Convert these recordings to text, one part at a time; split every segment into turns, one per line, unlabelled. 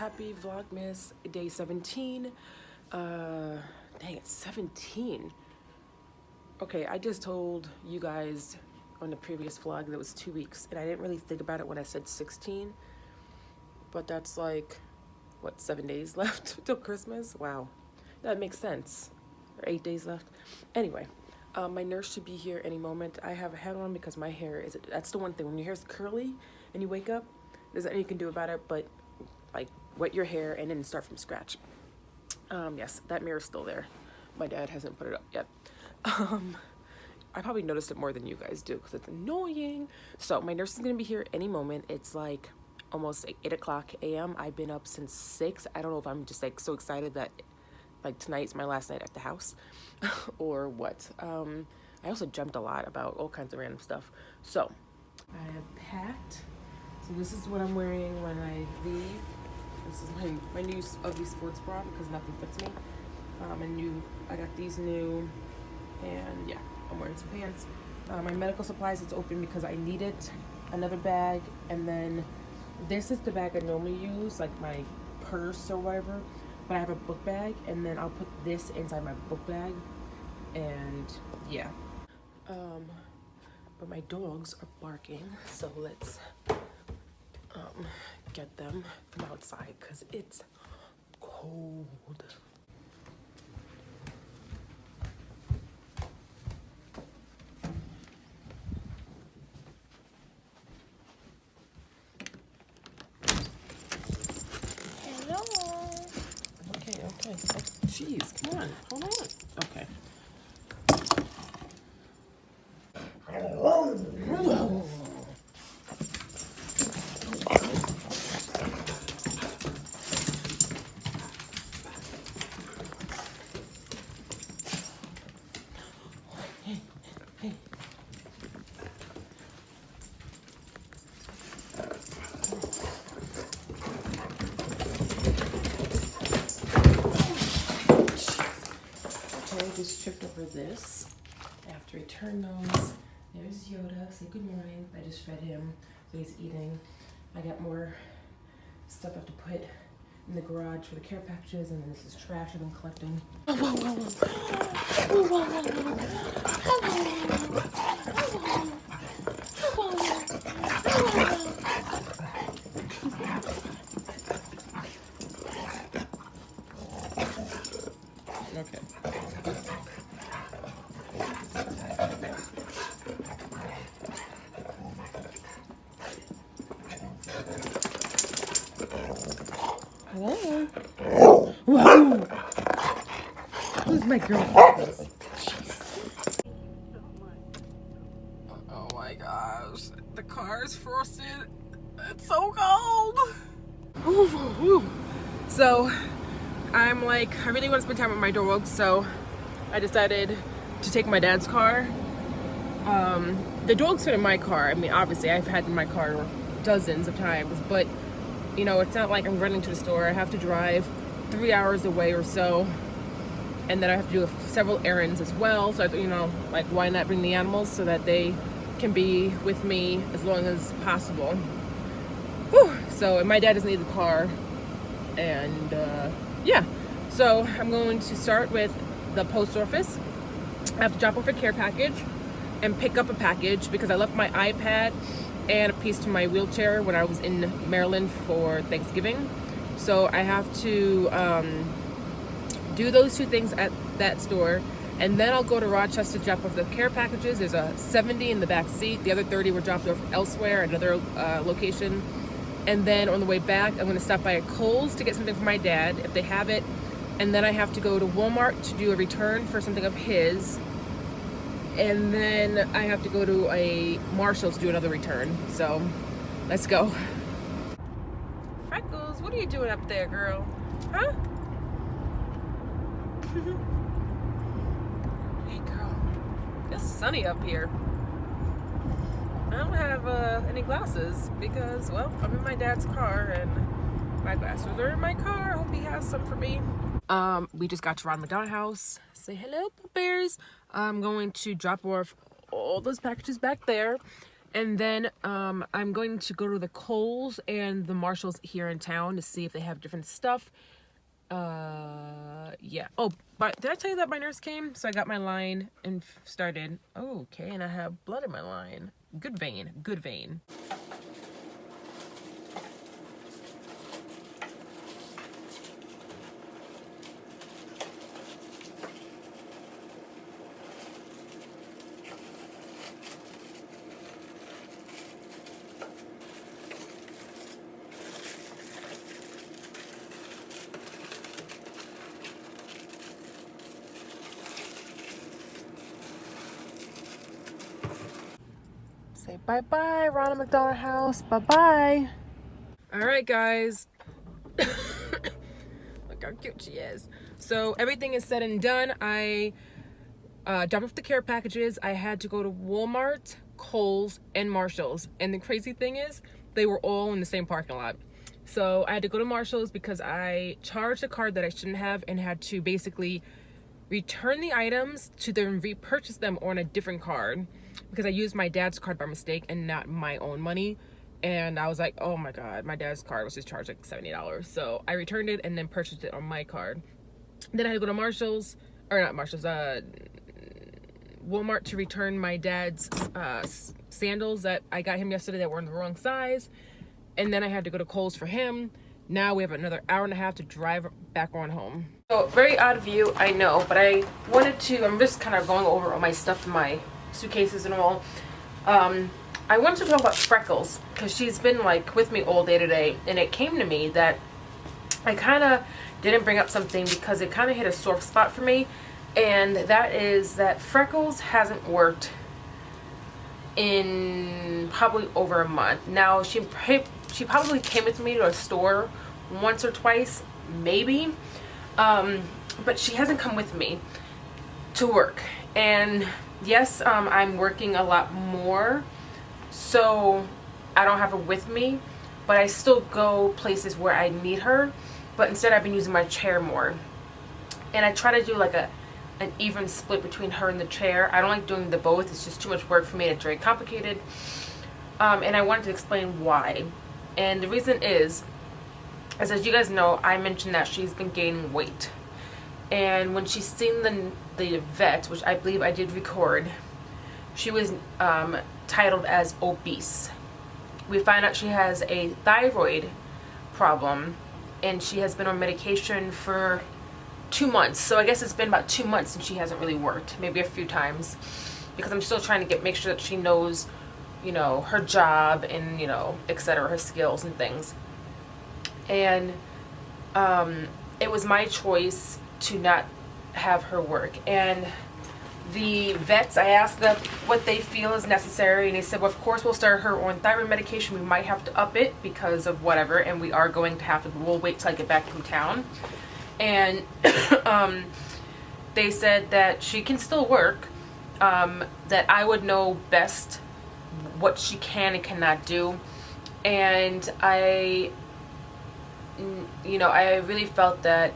happy Vlogmas day 17. Dang, it's 17. Okay, I just told you guys on the previous vlog that it was 2 weeks, and I didn't really think about it when I said 16, but that's like, what, 7 days left till Christmas? Wow, that makes sense. Or 8 days left. Anyway, my nurse should be here any moment. I have a hat on because my hair is, that's the one thing, when your hair's curly and you wake up, there's nothing you can do about it but like wet your hair and then start from scratch. Yes, that mirror's still there. My dad hasn't put it up yet. I probably noticed it more than you guys do because it's annoying. So my nurse is gonna be here any moment. It's like almost like 8 o'clock a.m. I've been up since 6. I don't know if I'm just like so excited that like tonight's my last night at the house or what. I also jumped a lot about all kinds of random stuff. So I have packed. So this is what I'm wearing when I leave. This is my new ugly sports bra because nothing fits me. I got these new, and yeah, I'm wearing some pants. My medical supplies, it's open because I need it. Another bag, and then this is the bag I normally use, like my purse or whatever. But I have a book bag, and then I'll put this inside my book bag, and yeah. But my dogs are barking, so let's get them from outside because it's cold. Hello. Okay. Oh, jeez, come on, hold on. Okay. Whoa. Hey. Okay, just tripped over this. I have to return those. There's Yoda. Say good morning. I just fed him, so he's eating. I got more stuff I have to put in the garage for the care packages, and then this is trash I've been collecting. Okay. Hello. Whoa. Who's my girlfriend? Oh my gosh. The car is frosted. It's so cold. Ooh. So I'm like, I really want to spend time with my dogs, so I decided to take my dad's car. The dogs fit in my car. I mean, obviously I've had in my car dozens of times, but you know, it's not like I'm running to the store. I have to drive 3 hours away or so, and then I have to do several errands as well. So, you know, like, why not bring the animals so that they can be with me as long as possible. Whew. So, and my dad doesn't need the car, and yeah. So I'm going to start with the post office. I have to drop off a care package and pick up a package because I left my iPad and a piece to my wheelchair when I was in Maryland for Thanksgiving. So I have to do those two things at that store, and then I'll go to Rochester to drop off the care packages. There's a 70 in the back seat. The other 30 were dropped off elsewhere at another location. And then on the way back, I'm gonna stop by a Kohl's to get something for my dad, if they have it. And then I have to go to Walmart to do a return for something of his. And then I have to go to a Marshall's to do another return. So, let's go. Freckles, what are you doing up there, girl? Huh? Hey, girl. It's sunny up here. I don't have any glasses because, well, I'm in my dad's car and my glasses are in my car. Hope he has some for me. We just got to Ron McDonald house. Say hello, bears. I'm going to drop off all those packages back there, And then I'm going to go to the Kohl's and the Marshalls here in town to see if they have different stuff. Yeah. Oh, but did I tell you that my nurse came? So I got my line and started. Oh, okay, and I have blood in my line. Good vein, good vein. Say bye-bye, Ronald McDonald House. Bye-bye. All right, guys. Look how cute she is. So everything is said and done. I dropped off the care packages. I had to go to Walmart, Kohl's, and Marshall's. And the crazy thing is, they were all in the same parking lot. So I had to go to Marshall's because I charged a card that I shouldn't have and had to basically return the items to then repurchase them on a different card because I used my dad's card by mistake and not my own money. And I was like, oh my God, my dad's card was just charged like $70. So I returned it and then purchased it on my card. Then I had to go to Marshall's, or not Marshall's, Walmart to return my dad's sandals that I got him yesterday that were in the wrong size. And then I had to go to Kohl's for him. Now we have another hour and a half to drive back on home. So very odd view, I know, but I wanted to, I'm just kind of going over all my stuff in my suitcases and all. I wanted to talk about Freckles because she's been like with me all day today, and it came to me that I kind of didn't bring up something because it kind of hit a sore spot for me, and that is that Freckles hasn't worked in probably over a month. Now she probably came with me to a store once or twice, maybe, but she hasn't come with me to work. And yes, I'm working a lot more, so I don't have her with me, but I still go places where I need her. But instead I've been using my chair more, and I try to do like an even split between her and the chair. I don't like doing the both. It's just too much work for me. It's very complicated. And I wanted to explain why. And the reason is, as you guys know, I mentioned that she's been gaining weight. And when she's seen the vet, which I believe I did record, she was titled as obese. We find out she has a thyroid problem, and she has been on medication for 2 months. So I guess it's been about 2 months and she hasn't really worked, maybe a few times, because I'm still trying to make sure that she knows, you know, her job and, you know, etc., her skills and things. And it was my choice to not have her work. And the vets, I asked them what they feel is necessary, and they said, well, of course we'll start her on thyroid medication. We might have to up it because of whatever, and we are going to have to, we'll wait till I get back from town. And they said that she can still work, that I would know best what she can and cannot do. And I really felt that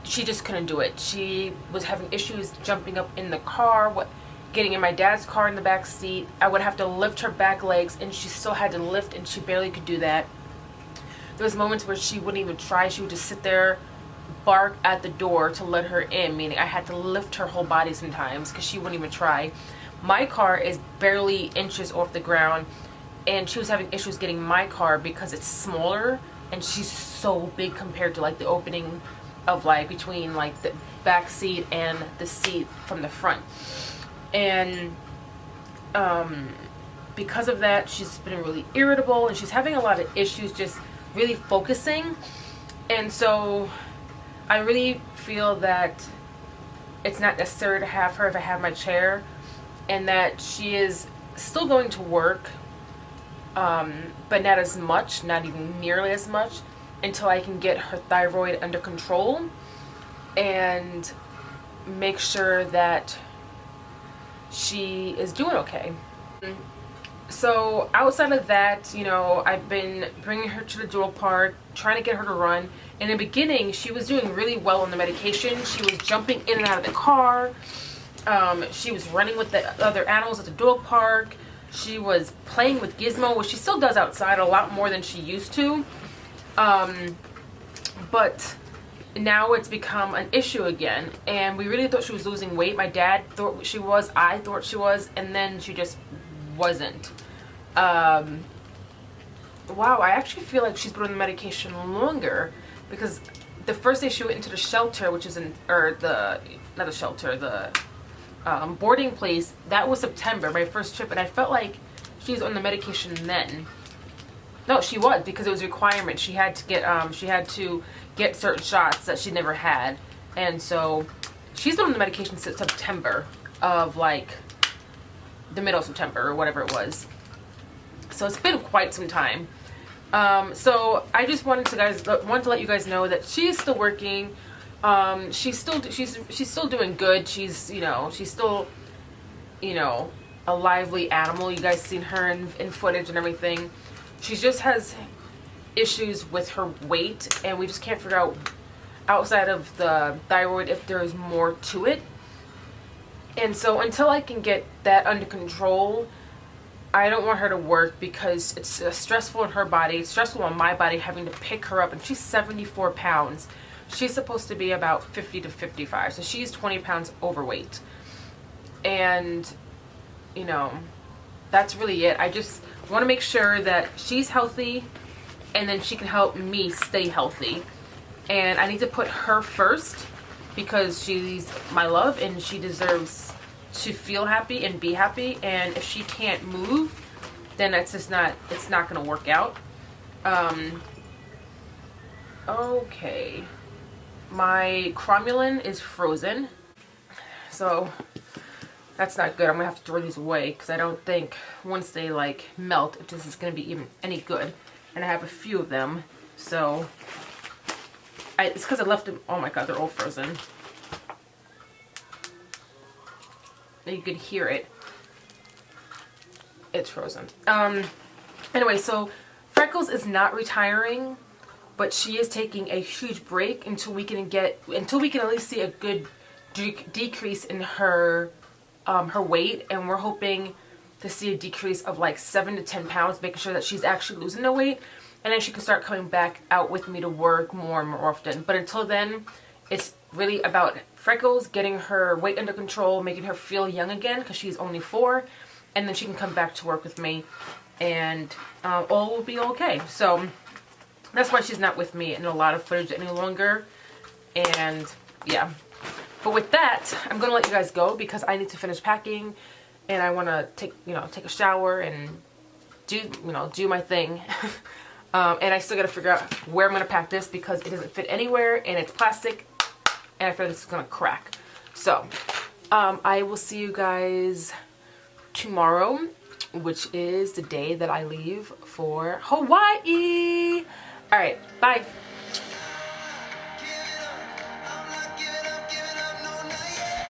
she just couldn't do it. She was having issues jumping up in the car, getting in my dad's car in the back seat. I would have to lift her back legs, and she still had to lift, and she barely could do that. There was moments where she wouldn't even try. She would just sit there, bark at the door to let her in, meaning I had to lift her whole body sometimes because she wouldn't even try. My car is barely inches off the ground, and she was having issues getting my car because it's smaller, and she's so big compared to like the opening of like between like the back seat and the seat from the front. And because of that, she's been really irritable, and she's having a lot of issues just really focusing. And so I really feel that it's not necessary to have her if I have my chair, and that she is still going to work, but not as much, not even nearly as much, until I can get her thyroid under control and make sure that she is doing okay. So outside of that, you know, I've been bringing her to the dual park, trying to get her to run. In the beginning, she was doing really well on the medication. She was jumping in and out of the car. She was running with the other animals at the dual park. she was playing with Gizmo, which she still does outside a lot more than she used to. But now it's become an issue again, and we really thought she was losing weight. My dad thought she was, I thought she was, and then she just wasn't. Wow, I actually feel like she's been on the medication longer, because the first day she went into the shelter, which is not the shelter, the boarding place, that was September, my first trip, and I felt like she was on the medication then. No, she was, because it was a requirement. She had to get certain shots that she never had, and so she's been on the medication since September of like the middle of September or whatever it was. So it's been quite some time. So I just wanted to let you guys know that she is still working. She's still doing good. She's still, a lively animal. You guys seen her in footage and everything. She just has issues with her weight, and we just can't figure out, outside of the thyroid, if there's more to it. And so until I can get that under control, I don't want her to work, because it's stressful on her body. It's stressful on my body having to pick her up, and she's 74 pounds. She's supposed to be about 50 to 55, so she's 20 pounds overweight. And, that's really it. I just want to make sure that she's healthy, and then she can help me stay healthy. And I need to put her first, because she's my love, and she deserves to feel happy and be happy. And if she can't move, then it's not going to work out. Okay. My cromulin is frozen, so that's not good. I'm gonna have to throw these away, because I don't think once they like melt, if this is gonna be even any good. And I have a few of them, so it's because I left them. Oh my god, they're all frozen. You can hear it. It's frozen. Anyway, so Freckles is not retiring, but she is taking a huge break until we can at least see a good decrease in her weight, and we're hoping to see a decrease of like 7 to 10 pounds, making sure that she's actually losing the weight, and then she can start coming back out with me to work more and more often. But until then, it's really about Freckles getting her weight under control, making her feel young again, because she's only 4, and then she can come back to work with me, and all will be okay. So that's why she's not with me in a lot of footage any longer. And yeah, but with that, I'm gonna let you guys go, because I need to finish packing, and I want to take a shower and do my thing. And I still gotta figure out where I'm gonna pack this, because it doesn't fit anywhere, and it's plastic, and I feel like it's gonna crack. So I will see you guys tomorrow, which is the day that I leave for Hawaii. All right, bye.